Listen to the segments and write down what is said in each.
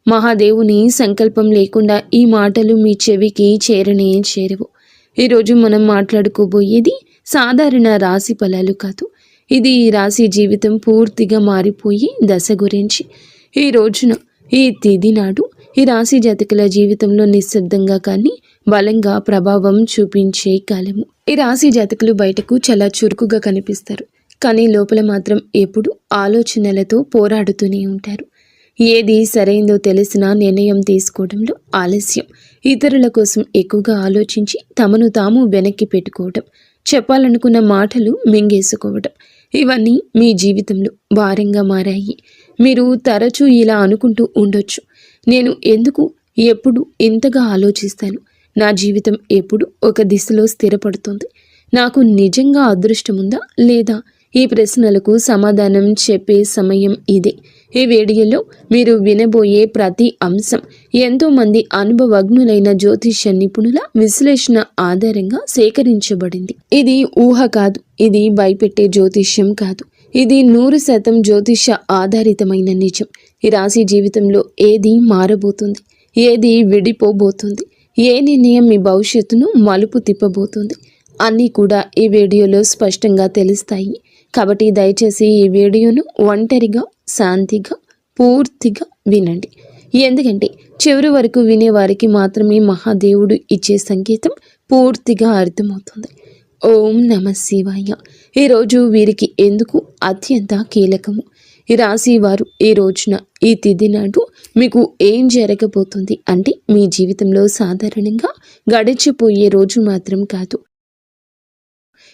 మహాదేవుని సంకల్పం లేకుండా ఈ మాటలు మీ చెవికి చేరనే చేరవు. ఈరోజు మనం మాట్లాడుకోబోయేది సాధారణ రాశి ఫలాలు కాదు. ఇది ఈ రాశి జీవితం పూర్తిగా మారిపోయి దశ గురించి. ఈ రోజున ఈ తిథి నాడు ఈ రాశి జాతకుల జీవితంలో నిశ్శబ్దంగా కానీ బలంగా ప్రభావం చూపించే కాలము. ఈ రాశి జాతకులు బయటకు చాలా చురుకుగా కనిపిస్తారు, కానీ లోపల మాత్రం ఎప్పుడు ఆలోచనలతో పోరాడుతూనే ఉంటారు. ఏది సరైందో తెలిసినా నిర్ణయం తీసుకోవడంలో ఆలస్యం, ఇతరుల కోసం ఎక్కువగా ఆలోచించి తమను తాము వెనక్కి పెట్టుకోవడం, చెప్పాలనుకున్న మాటలు మింగేసుకోవడం, ఇవన్నీ మీ జీవితంలో భారంగా మారాయి. మీరు తరచూ ఇలా అనుకుంటూ ఉండొచ్చు, నేను ఎందుకు ఎప్పుడు ఇంతగా ఆలోచిస్తాను, నా జీవితం ఎప్పుడు ఒక దిశలో స్థిరపడుతుంది, నాకు నిజంగా అదృష్టముందా లేదా? ఈ ప్రశ్నలకు సమాధానం చెప్పే సమయం ఇదే. ఈ వీడియోలో మీరు వినబోయే ప్రతి అంశం ఎంతోమంది అనుభవజ్ఞులైన జ్యోతిష్య నిపుణుల విశ్లేషణ ఆధారంగా సేకరించబడింది. ఇది ఊహ కాదు, ఇది భయపెట్టే జ్యోతిష్యం కాదు, ఇది 100% జ్యోతిష్య ఆధారితమైన నిజం. ఈ రాశి జీవితంలో ఏది మారబోతుంది, ఏది విడిపోబోతుంది, ఏ నిర్ణయం మీ భవిష్యత్తును మలుపు తిప్పబోతుంది అన్నీ కూడా ఈ వీడియోలో స్పష్టంగా తెలుస్తాయి. కాబట్టి దయచేసి ఈ వీడియోను ఒంటరిగా శాంతిగా పూర్తిగా వినండి. ఎందుకంటే చివరి వరకు వినేవారికి మాత్రమే మహాదేవుడు ఇచ్చే సంకేతం పూర్తిగా అర్థమవుతుంది. ఓం నమః శివాయ. ఈరోజు వీరికి ఎందుకు అత్యంత కీలకము, ఈ రాశి వారు ఈ రోజున ఈ తిథి నాడు మీకు ఏం జరగబోతుంది అంటే మీ జీవితంలో సాధారణంగా గడిచిపోయే రోజు మాత్రం కాదు,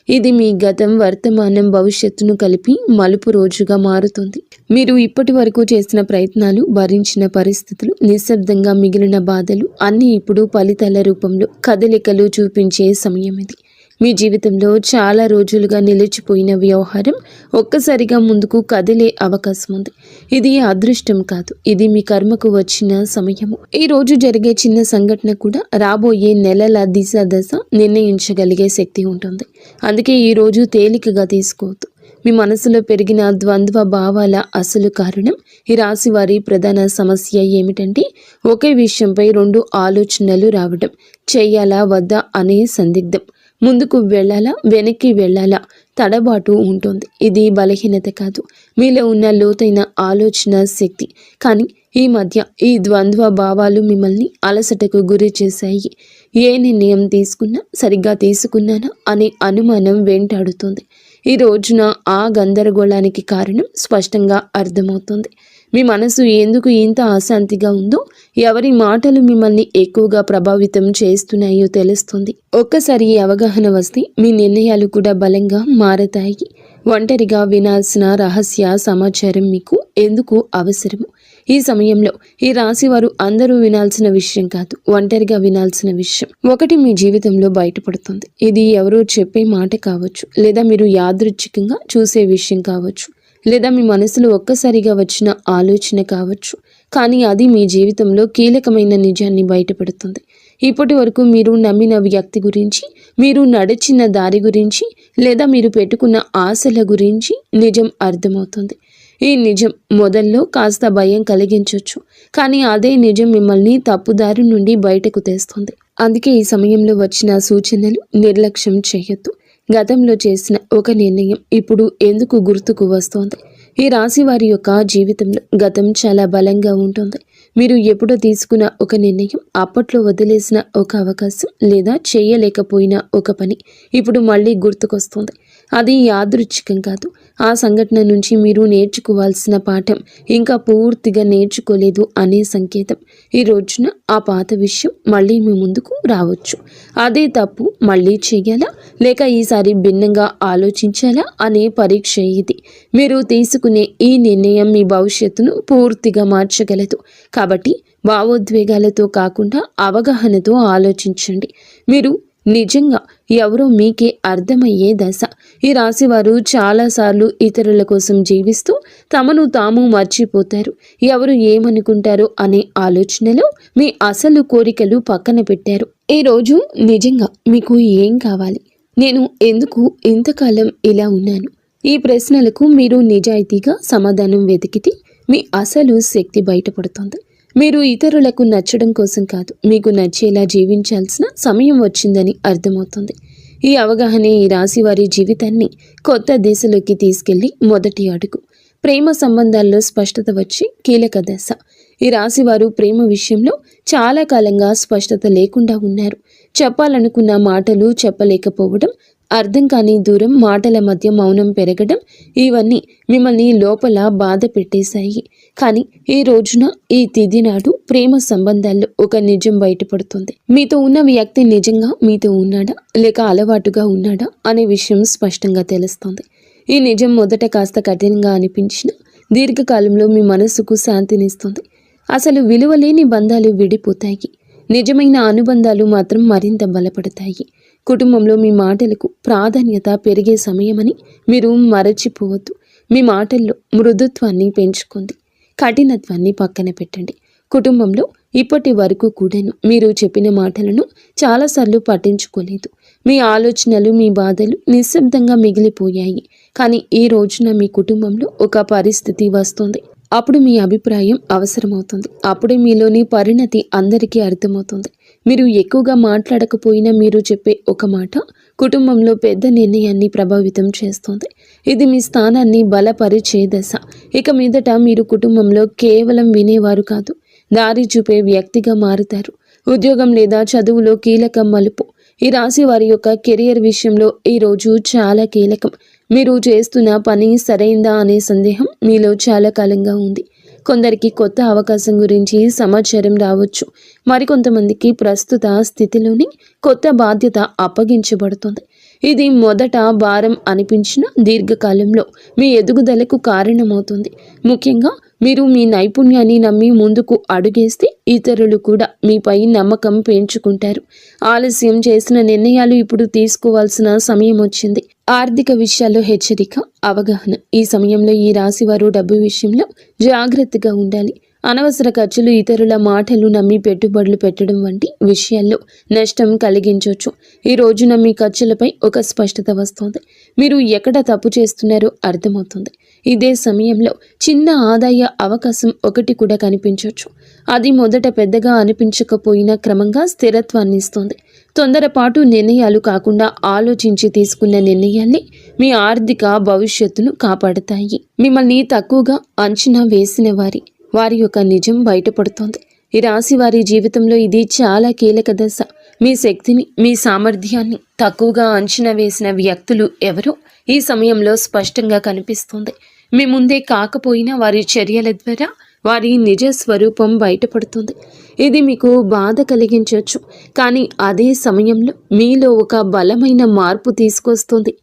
ఇది మీ గతం వర్తమానం భవిష్యత్తును కలిపి మలుపు రోజుగా మారుతుంది. మీరు ఇప్పటి వరకు చేసిన ప్రయత్నాలు, భరించిన పరిస్థితులు, నిశ్శబ్దంగా మిగిలిన బాధలు అన్నీ ఇప్పుడు ఫలితాల రూపంలో కదలికలు చూపించే సమయం ఇది. మీ జీవితంలో చాలా రోజులుగా నిలిచిపోయిన వ్యవహారం ఒక్కసారిగా ముందుకు కదిలే అవకాశం ఉంది. ఇది అదృష్టం కాదు, ఇది మీ కర్మకు వచ్చిన సమయము. ఈ రోజు జరిగే చిన్న సంఘటన కూడా రాబోయే నెలల దిశ దశ నిర్ణయించగలిగే శక్తి ఉంటుంది. అందుకే ఈ రోజు తేలికగా తీసుకోవద్దు. మీ మనసులో పెరిగిన ద్వంద్వ భావాల అసలు కారణం ఈ రాశి వారి ప్రధాన సమస్య ఏమిటంటే ఒకే విషయంపై 2 ఆలోచనలు రావడం, చెయ్యాలా వద్దా అనే సందిగ్ధం, ముందుకు వెళ్ళాలా వెనక్కి వెళ్ళాలా తడబాటు ఉంటుంది. ఇది బలహీనత కాదు, మీలో ఉన్న లోతైన ఆలోచన శక్తి. కానీ ఈ మధ్య ఈ ద్వంద్వ భావాలు మిమ్మల్ని అలసటకు గురి చేశాయి. ఏ నిర్ణయం తీసుకున్నా సరిగ్గా తీసుకున్నానా అనే అనుమానం వెంటాడుతుంది. ఈ రోజున ఆ గందరగోళానికి కారణం స్పష్టంగా అర్థమవుతుంది. మీ మనసు ఎందుకు ఇంత అశాంతిగా ఉందో, ఎవరి మాటలు మిమ్మల్ని ఎక్కువగా ప్రభావితం చేస్తున్నాయో తెలుస్తుంది. ఒక్కసారి ఈ అవగాహన వస్తే మీ నిర్ణయాలు కూడా బలంగా మారతాయి. ఒంటరిగా వినాల్సిన రహస్య సమాచారం మీకు ఎందుకు అవసరము? ఈ సమయంలో ఈ రాశి వారు అందరూ వినాల్సిన విషయం కాదు, ఒంటరిగా వినాల్సిన విషయం ఒకటి మీ జీవితంలో బయటపడుతుంది. ఇది ఎవరో చెప్పే మాట కావచ్చు, లేదా మీరు యాదృచ్ఛికంగా చూసే విషయం కావచ్చు, లేదా మీ మనసులో ఒక్కసారిగా వచ్చిన ఆలోచన కావచ్చు. కానీ అది మీ జీవితంలో కీలకమైన నిజాన్ని బయటపెడుతుంది. ఇప్పటి వరకు మీరు నమ్మిన వ్యక్తి గురించి, మీరు నడిచిన దారి గురించి, లేదా మీరు పెట్టుకున్న ఆశల గురించి నిజం అర్థమవుతుంది. ఈ నిజం మొదల్లో కాస్త భయం కలిగించవచ్చు, కానీ అదే నిజం మిమ్మల్ని తప్పుదారి నుండి బయటకు తెస్తుంది. అందుకే ఈ సమయంలో వచ్చిన సూచనలు నిర్లక్ష్యం చేయొద్దు. గతంలో చేసిన ఒక నిర్ణయం ఇప్పుడు ఎందుకు గుర్తుకు వస్తోంది? ఈ రాశి వారి యొక్క జీవితంలో గతం చాలా బలంగా ఉంటుంది. మీరు ఎప్పుడో తీసుకున్న ఒక నిర్ణయం, అప్పట్లో వదిలేసిన ఒక అవకాశం, లేదా చేయలేకపోయిన ఒక పని ఇప్పుడు మళ్ళీ గుర్తుకొస్తుంది. అది యాదృచ్ఛికం కాదు, ఆ సంఘటన నుంచి మీరు నేర్చుకోవాల్సిన పాఠం ఇంకా పూర్తిగా నేర్చుకోలేదు అనే సంకేతం. ఈ రోజున ఆ పాత విషయం మళ్ళీ మీ ముందుకు రావచ్చు. అదే తప్పు మళ్ళీ చేయాలా, లేక ఈసారి భిన్నంగా ఆలోచించాలా అనే పరీక్ష ఇది. మీరు తీసుకునే ఈ నిర్ణయం మీ భవిష్యత్తును పూర్తిగా మార్చగలదు. కాబట్టి భావోద్వేగాలతో కాకుండా అవగాహనతో ఆలోచించండి. మీరు నిజంగా ఎవరో మీకే అర్థమయ్యే దశ. ఈ రాశివారు చాలాసార్లు ఇతరుల కోసం జీవిస్తూ తమను తాము మర్చిపోతారు. ఎవరు ఏమనుకుంటారో అనే ఆలోచనలో మీ అసలు కోరికలు పక్కన పెట్టారు. ఈరోజు నిజంగా మీకు ఏం కావాలి? నేను ఎందుకు ఇంతకాలం ఇలా ఉన్నాను? ఈ ప్రశ్నలకు మీరు నిజాయితీగా సమాధానం వెతికితే మీ అసలు శక్తి బయటపడుతుంది. మీరు ఇతరులకు నచ్చడం కోసం కాదు, మీకు నచ్చేలా జీవించాల్సిన సమయం వచ్చిందని అర్థమవుతుంది. ఈ అవగాహనే ఈ రాశి వారి జీవితాన్ని కొత్త దిశలోకి తీసుకెళ్లి మొదటి అడుగు. ప్రేమ సంబంధాల్లో స్పష్టత వచ్చి కీలక దశ. ఈ రాశి వారు ప్రేమ విషయంలో చాలా కాలంగా స్పష్టత లేకుండా ఉన్నారు. చెప్పాలనుకున్న మాటలు చెప్పలేకపోవడం, అర్థం కాని దూరం, మాటల మధ్య మౌనం పెరగడం, ఇవన్నీ మిమ్మల్ని లోపల బాధ పెట్టేశాయి. కానీ ఈ రోజున, ఈ తిథి నాడు ప్రేమ సంబంధాల్లో ఒక నిజం బయటపడుతుంది. మీతో ఉన్న వ్యక్తి నిజంగా మీతో ఉన్నాడా లేక అలవాటుగా ఉన్నాడా అనే విషయం స్పష్టంగా తెలుస్తుంది. ఈ నిజం మొదట కాస్త కఠినంగా అనిపించిన దీర్ఘకాలంలో మీ మనస్సుకు శాంతినిస్తుంది. అసలు విలువలేని బంధాలు విడిపోతాయి, నిజమైన అనుబంధాలు మాత్రం మరింత బలపడతాయి. కుటుంబంలో మీ మాటలకు ప్రాధాన్యత పెరిగే సమయమని మీరు మరచిపోవద్దు. మీ మాటల్లో మృదుత్వాన్ని పెంచుకోండి, కఠినత్వాన్ని పక్కన పెట్టండి. కుటుంబంలో ఇప్పటి వరకు కూడాను మీరు చెప్పిన మాటలను చాలాసార్లు పట్టించుకోలేదు. మీ ఆలోచనలు, మీ బాధలు నిశ్శబ్దంగా మిగిలిపోయాయి. కానీ ఈ రోజున మీ కుటుంబంలో ఒక పరిస్థితి వస్తుంది. అప్పుడు మీ అభిప్రాయం అవసరమవుతుంది. అప్పుడే మీలోని పరిణతి అందరికీ అర్థమవుతుంది. మీరు ఎక్కువగా మాట్లాడకపోయినా మీరు చెప్పే ఒక మాట కుటుంబంలో పెద్ద నిర్ణయాన్ని ప్రభావితం చేస్తుంది. ఇది మీ స్థానాన్ని బలపరిచే దశ. ఇక మీదట మీరు కుటుంబంలో కేవలం వినేవారు కాదు, దారి చూపే వ్యక్తిగా మారుతారు. ఉద్యోగం లేదా చదువులో కీలక మలుపు. ఈ రాశి వారి యొక్క కెరియర్ విషయంలో ఈ రోజు చాలా కీలకం. మీరు చేస్తున్న పని సరైందా అనే సందేహం మీలో చాలా కాలంగా ఉంది. కొందరికి కొత్త అవకాశం గురించి సమాచారం రావచ్చు. మరికొంతమందికి ప్రస్తుత స్థితిలోని కొత్త బాధ్యత అప్పగించబడుతుంది. ఇది మొదట భారం అనిపించిన దీర్ఘకాలంలో మీ ఎదుగుదలకు కారణమవుతుంది. ముఖ్యంగా మీరు మీ నైపుణ్యాన్ని నమ్మి ముందుకు అడుగేస్తే ఇతరులు కూడా మీపై నమ్మకం పెంచుకుంటారు. ఆలస్యం చేసిన నిర్ణయాలు ఇప్పుడు తీసుకోవాల్సిన సమయం వచ్చింది. ఆర్థిక విషయాల్లో హెచ్చరిక, అవగాహన. ఈ సమయంలో ఈ రాశివారు డబ్బు విషయంలో జాగ్రత్తగా ఉండాలి. అనవసర ఖర్చులు, ఇతరుల మాటలు నమ్మి పెట్టుబడులు పెట్టడం వంటి విషయాల్లో నష్టం కలిగించవచ్చు. ఈ రోజున మీ ఖర్చులపై ఒక స్పష్టత వస్తుంది. మీరు ఎక్కడ తప్పు చేస్తున్నారో అర్థమవుతుంది. ఇదే సమయంలో చిన్న ఆదాయ అవకాశం ఒకటి కూడా కనిపించవచ్చు. అది మొదట పెద్దగా అనిపించకపోయినా క్రమంగా స్థిరత్వాన్ని ఇస్తుంది. తొందరపాటు నిర్ణయాలు కాకుండా ఆలోచించి తీసుకున్న నిర్ణయాల్ని మీ ఆర్థిక భవిష్యత్తును కాపాడతాయి. మిమ్మల్ని తక్కువగా అంచనా వేసిన వారి యొక్క నిజం బయటపడుతోంది. ఈ రాశి వారి జీవితంలో ఇది చాలా కీలక దశ. మీ శక్తిని, మీ సామర్థ్యాన్ని తక్కువగా అంచనా వేసిన వ్యక్తులు ఎవరో ఈ సమయంలో స్పష్టంగా కనిపిస్తుంది. మీ ముందే కాకపోయినా వారి చర్యల ద్వారా వారి నిజ స్వరూపం బయటపడుతుంది. ఇది మీకు బాధ కలిగించవచ్చు, కానీ అదే సమయంలో మీలో ఒక బలమైన మార్పు తీసుకొస్తుంది.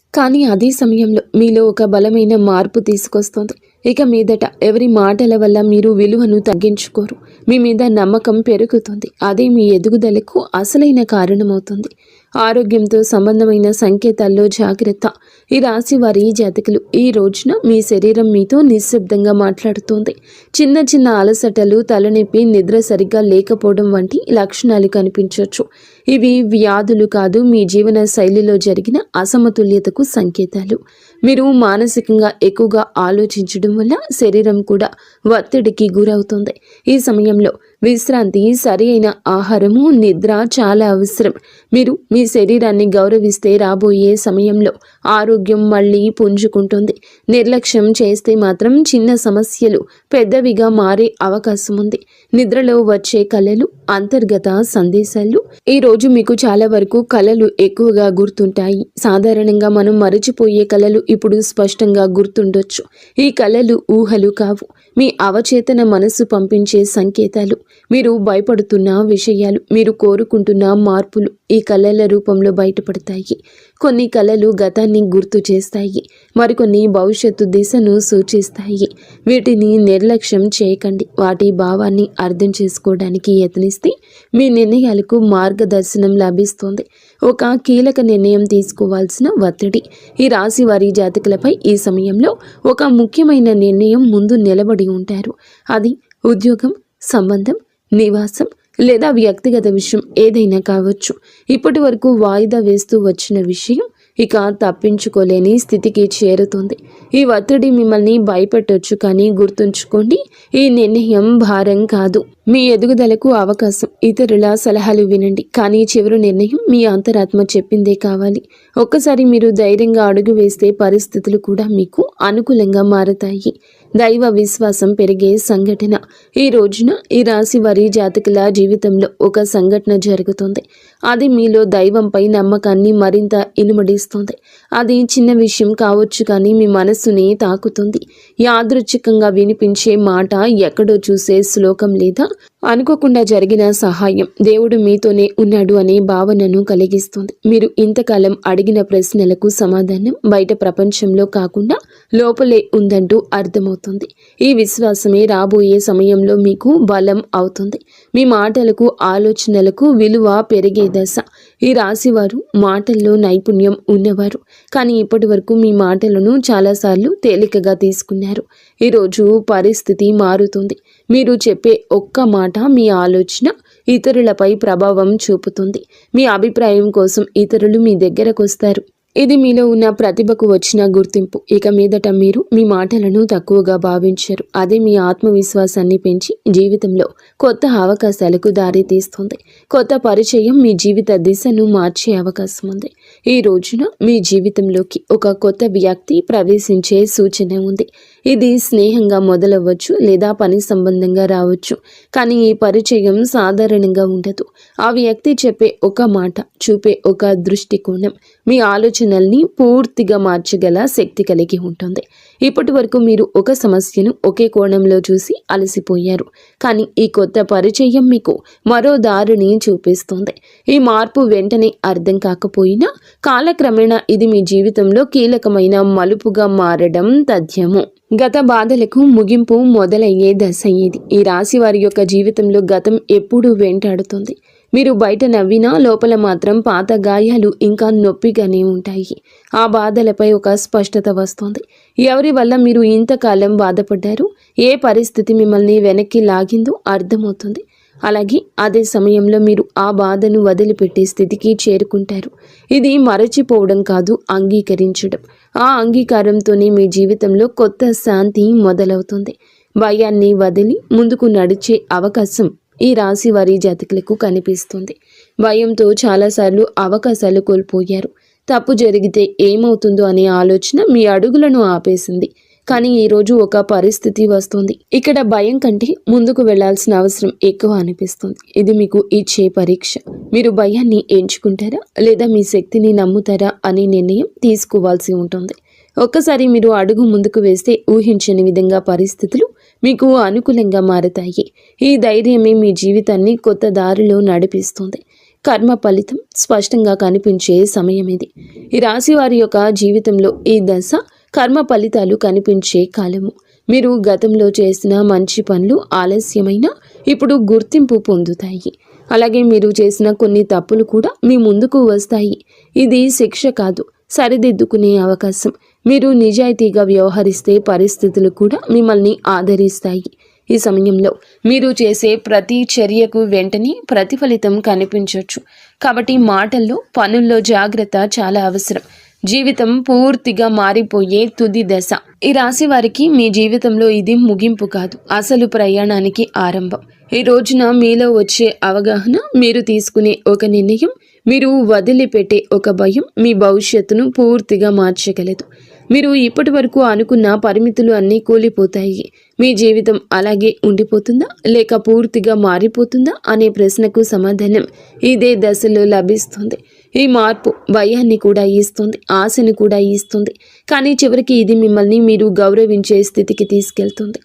ఇక మీదట ఎవరి మాటల వల్ల మీరు విలువను తగ్గించుకోరు. మీ మీద నమ్మకం పెరుగుతుంది. అదే మీ ఎదుగుదలకు అసలైన కారణమవుతుంది. ఆరోగ్యంతో సంబంధమైన సంకేతాల్లో జాగ్రత్త. ఈ రాశి వారి జాతకులు ఈ రోజున మీ శరీరం మీతో నిశ్శబ్దంగా మాట్లాడుతోంది. చిన్న చిన్న అలసటలు, తలనొప్పి, నిద్ర సరిగ్గా లేకపోవడం వంటి లక్షణాలు కనిపించవచ్చు. ఇవి వ్యాధులు కాదు, మీ జీవన శైలిలో జరిగిన అసమతుల్యతకు సంకేతాలు. మీరు మానసికంగా ఎక్కువగా ఆలోచించడం వల్ల శరీరం కూడా ఒత్తిడికి గురవుతుంది. ఈ సమయంలో విశ్రాంతి, సరి అయిన ఆహారము, నిద్ర చాలా అవసరం. మీరు మీ శరీరాన్ని గౌరవిస్తే రాబోయే సమయంలో ఆరోగ్యం మళ్ళీ పుంజుకుంటుంది. నిర్లక్ష్యం చేస్తే మాత్రం చిన్న సమస్యలు పెద్దవిగా మారే అవకాశం ఉంది. నిద్రలో వచ్చే కలలు, అంతర్గత సందేశాలు. ఈ రోజు మీకు చాలా వరకు కలలు ఎక్కువగా గుర్తుంటాయి. సాధారణంగా మనం మరచిపోయే కలలు ఇప్పుడు స్పష్టంగా గుర్తుండొచ్చు. ఈ కలలు ఊహలు కావు, మీ అవచేతన మనసు పంపించే సంకేతాలు. మీరు భయపడుతున్న విషయాలు, మీరు కోరుకుంటున్న మార్పులు ఈ కళల రూపంలో బయటపడతాయి. కొన్ని కళలు గతాన్ని గుర్తు చేస్తాయి, మరికొన్ని భవిష్యత్తు దిశను సూచిస్తాయి. వీటిని నిర్లక్ష్యం చేయకండి. వాటి భావాన్ని అర్థం చేసుకోవడానికి యత్నిస్తే మీ నిర్ణయాలకు మార్గదర్శనం లభిస్తుంది. ఒక కీలక నిర్ణయం తీసుకోవాల్సిన ఒత్తిడి. ఈ రాశి వారి జాతకులపై ఈ సమయంలో ఒక ముఖ్యమైన నిర్ణయం ముందు నిలబడి ఉంటారు. అది ఉద్యోగం, సంబంధం, నివాసం లేదా వ్యక్తిగత విషయం ఏదైనా కావచ్చు. ఇప్పటి వరకు వాయిదా వేస్తూ వచ్చిన విషయం ఇక తప్పించుకోలేని స్థితికి చేరుతుంది. ఈ ఒత్తిడి మిమ్మల్ని భయపెట్టొచ్చు, కానీ గుర్తుంచుకోండి, ఈ నిర్ణయం భారం కాదు, మీ ఎదుగుదలకు అవకాశం. ఇతరుల సలహాలు వినండి, కానీ చివరి నిర్ణయం మీ అంతరాత్మ చెప్పిందే కావాలి. ఒక్కసారి మీరు ధైర్యంగా అడుగు వేస్తే పరిస్థితులు కూడా మీకు అనుకూలంగా మారతాయి. దైవ విశ్వాసం పెరిగే సంఘటన. ఈ రోజున ఈ రాశి వారి జాతకుల జీవితంలో ఒక సంఘటన జరుగుతుంది. అది మీలో దైవంపై నమ్మకాన్ని మరింత ఇనుమడిస్తుంది. అది చిన్న విషయం కావచ్చు, కానీ మీ మనస్సుని తాకుతుంది. యాదృచ్ఛికంగా వినిపించే మాట, ఎక్కడో చూసే శ్లోకం లేదా అనుకోకుండా జరిగిన సహాయం దేవుడు మీతోనే ఉన్నాడు అనే భావనను కలిగిస్తుంది. మీరు ఇంతకాలం అడిగిన ప్రశ్నలకు సమాధానం బయట ప్రపంచంలో కాకుండా లోపలే ఉందంటూ అర్థమవుతుంది. ఈ విశ్వాసమే రాబోయే సమయంలో మీకు బలం అవుతుంది. మీ మాటలకు, ఆలోచనలకు విలువ పెరిగే దశ. ఈ రాశివారు మాటల్లో నైపుణ్యం ఉన్నవారు, కానీ ఇప్పటి వరకు మీ మాటలను చాలాసార్లు తేలికగా తీసుకున్నారు. ఈరోజు పరిస్థితి మారుతుంది. మీరు చెప్పే ఒక్క మాట, మీ ఆలోచన ఇతరులపై ప్రభావం చూపుతుంది. మీ అభిప్రాయం కోసం ఇతరులు మీ దగ్గరకు వస్తారు. ఇది మీలో ఉన్న ప్రతిభకు వచ్చిన గుర్తింపు. ఇక మీదట మీరు మీ మాటలను తక్కువగా భావించరు. అదే మీ ఆత్మవిశ్వాసాన్ని పెంచి జీవితంలో కొత్త అవకాశాలకు దారి తీస్తుంది. కొత్త పరిచయం మీ జీవిత దిశను మార్చే అవకాశం ఉంది. ఈ రోజున మీ జీవితంలోకి ఒక కొత్త వ్యక్తి ప్రవేశించే సూచన ఉంది. ఇది స్నేహంగా మొదలవ్వచ్చు లేదా పని సంబంధంగా రావచ్చు, కానీ ఈ పరిచయం సాధారణంగా ఉండదు. ఆ వ్యక్తి చెప్పే ఒక మాట, చూపే ఒక దృష్టికోణం మీ ఆలోచనల్ని పూర్తిగా మార్చగల శక్తి కలిగి ఉంటుంది. ఇప్పటి వరకు మీరు ఒక సమస్యను ఒకే కోణంలో చూసి అలసిపోయారు, కానీ ఈ కొత్త పరిచయం మీకు మరో దారిని చూపిస్తుంది. ఈ మార్పు వెంటనే అర్థం కాకపోయినా కాలక్రమేణా ఇది మీ జీవితంలో కీలకమైన మలుపుగా మారడం తథ్యము. గత బాధలకు ముగింపు మొదలయ్యే దశ ఇది. ఈ రాశి వారి యొక్క జీవితంలో గతం ఎప్పుడూ వెంటాడుతుంది. మీరు బయట నవ్వినా లోపల మాత్రం పాత గాయాలు ఇంకా నొప్పిగానే ఉంటాయి. ఆ బాధలపై ఒక స్పష్టత వస్తుంది. ఎవరి వల్ల మీరు ఇంతకాలం బాధపడ్డారు, ఏ పరిస్థితి మిమ్మల్ని వెనక్కి లాగిందో అర్థమవుతుంది. అలాగే అదే సమయంలో మీరు ఆ బాధను వదిలిపెట్టే స్థితికి చేరుకుంటారు. ఇది మరచిపోవడం కాదు, అంగీకరించడం. ఆ అంగీకారంతోనే మీ జీవితంలో కొత్త శాంతి మొదలవుతుంది. భయాన్ని వదిలి ముందుకు నడిచే అవకాశం ఈ రాశి వారి జాతకులకు కనిపిస్తుంది. భయంతో చాలాసార్లు అవకాశాలు కోల్పోయారు. తప్పు జరిగితే ఏమవుతుందో అనే ఆలోచన మీ అడుగులను ఆపేసింది. కానీ ఈరోజు ఒక పరిస్థితి వస్తుంది. ఇక్కడ భయం కంటే ముందుకు వెళ్లాల్సిన అవసరం ఎక్కువ అనిపిస్తుంది. ఇది మీకు ఇచ్చే పరీక్ష. మీరు భయాన్ని ఎంచుకుంటారా లేదా మీ శక్తిని నమ్ముతారా అనే నిర్ణయం తీసుకోవాల్సి ఉంటుంది. ఒక్కసారి మీరు అడుగు ముందుకు వేస్తే ఊహించని విధంగా పరిస్థితులు మీకు అనుకూలంగా మారతాయి. ఈ ధైర్యమే మీ జీవితాన్ని కొత్త దారిలో నడిపిస్తుంది. కర్మ ఫలితం స్పష్టంగా కనిపించే సమయం ఇది. ఈ రాశి వారి యొక్క జీవితంలో ఈ దశ కర్మ ఫలితాలు కనిపించే కాలము. మీరు గతంలో చేసిన మంచి పనులు ఆలస్యమైన ఇప్పుడు గుర్తింపు పొందుతాయి. అలాగే మీరు చేసిన కొన్ని తప్పులు కూడా మీ ముందుకు వస్తాయి. ఇది శిక్ష కాదు, సరిదిద్దుకునే అవకాశం. మీరు నిజాయితీగా వ్యవహరిస్తే పరిస్థితులు కూడా మిమ్మల్ని ఆదరిస్తాయి. ఈ సమయంలో మీరు చేసే ప్రతి చర్యకు వెంటనే ప్రతిఫలితం కనిపించవచ్చు. కాబట్టి మాటల్లో, పనుల్లో జాగ్రత్త చాలా అవసరం. జీవితం పూర్తిగా మారిపోయే తుది దశ. ఈ రాశి వారికి మీ జీవితంలో ఇది ముగింపు కాదు, అసలు ప్రయాణానికి ఆరంభం. ఈ రోజున మీలో వచ్చే అవగాహన, మీరు తీసుకునే ఒక నిర్ణయం, మీరు వదిలిపెట్టే ఒక భయం మీ భవిష్యత్తును పూర్తిగా మార్చగలదు. మీరు ఇప్పటి వరకు అనుకున్న పరిమితులు అన్నీ కూలిపోతాయి. మీ జీవితం అలాగే ఉండిపోతుందా లేక పూర్తిగా మారిపోతుందా అనే ప్రశ్నకు సమాధానం ఇదే దశలో లభిస్తుంది. ఈ మార్పు భయాన్ని కూడా ఇస్తుంది, ఆశను కూడా ఇస్తుంది, కానీ చివరికి ఇది మిమ్మల్ని మీరు గౌరవించే స్థితికి తీసుకెళ్తుంది.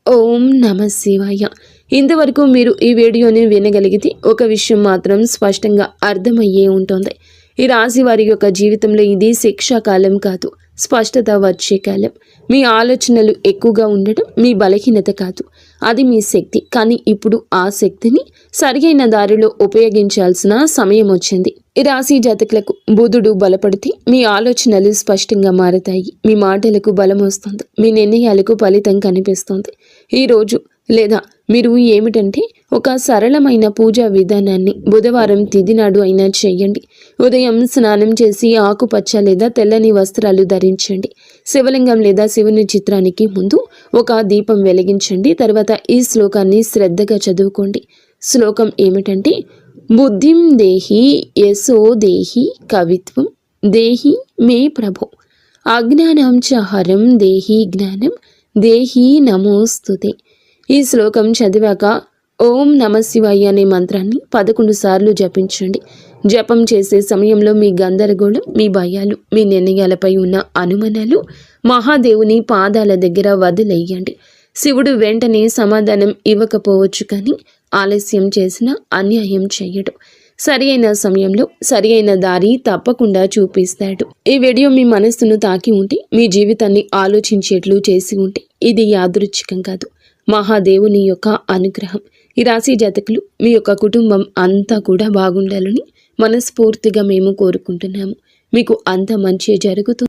ఓం నమః శివాయ. ఇంతవరకు మీరు ఈ వీడియోని వినగలిగితే ఒక విషయం మాత్రం స్పష్టంగా అర్థమయ్యే ఉంటుంది. ఈ రాశి వారి యొక్క జీవితంలో ఇది శిక్షాకాలం కాదు, స్పష్టత వచ్చే కాలం. మీ ఆలోచనలు ఎక్కువగా ఉండడం మీ బలహీనత కాదు, అది మీ శక్తి. కానీ ఇప్పుడు ఆ శక్తిని సరియైన దారిలో ఉపయోగించాల్సిన సమయం వచ్చింది. ఈ రాశి జాతకులకు బుధుడు బలపడితే మీ ఆలోచనలు స్పష్టంగా మారతాయి. మీ మాటలకు బలం వస్తుంది, మీ నిర్ణయాలకు ఫలితం కనిపిస్తుంది. ఈరోజు లేదా మీరు ఏమిటంటే ఒక సరళమైన పూజా విధానాన్ని బుధవారం తిథి నాడు అయినా చేయండి. ఉదయం స్నానం చేసి ఆకుపచ్చ లేదా తెల్లని వస్త్రాలు ధరించండి. శివలింగం లేదా శివుని చిత్రానికి ముందు ఒక దీపం వెలిగించండి. తర్వాత ఈ శ్లోకాన్ని శ్రద్ధగా చదువుకోండి. శ్లోకం ఏమిటంటే, బుద్ధిం దేహి యశో దేహి కవిత్వం దేహి మే ప్రభో అజ్ఞానం చ హరం దేహి జ్ఞానం దేహి నమోస్తుతే. ఈ శ్లోకం చదివాక ఓం నమ శివాయ అనే మంత్రాన్ని 11 సార్లు జపించండి. జపం చేసే సమయంలో మీ గందరగోళం, మీ భయాలు, మీ నిర్ణయాలపై ఉన్న అనుమానాలు మహాదేవుని పాదాల దగ్గర వదిలేయండి. శివుడు వెంటనే సమాధానం ఇవ్వకపోవచ్చు, కానీ ఆలస్యం చేసిన అన్యాయం చేయడు. సరి అయిన సమయంలో సరి అయిన దారి తప్పకుండా చూపిస్తాడు. ఈ వీడియో మీ మనస్సును తాకి ఉంటే, మీ జీవితాన్ని ఆలోచించేట్లు చేసి ఉంటే, ఇది యాదృచ్ఛికం కాదు, మహాదేవుని యొక్క అనుగ్రహం. ఈ రాశి జాతకులు, మీ యొక్క కుటుంబం అంతా కూడా బాగుండాలని మనస్ఫూర్తిగా మేము కోరుకుంటున్నాము. మీకు అంత మంచి జరుగుతుంది.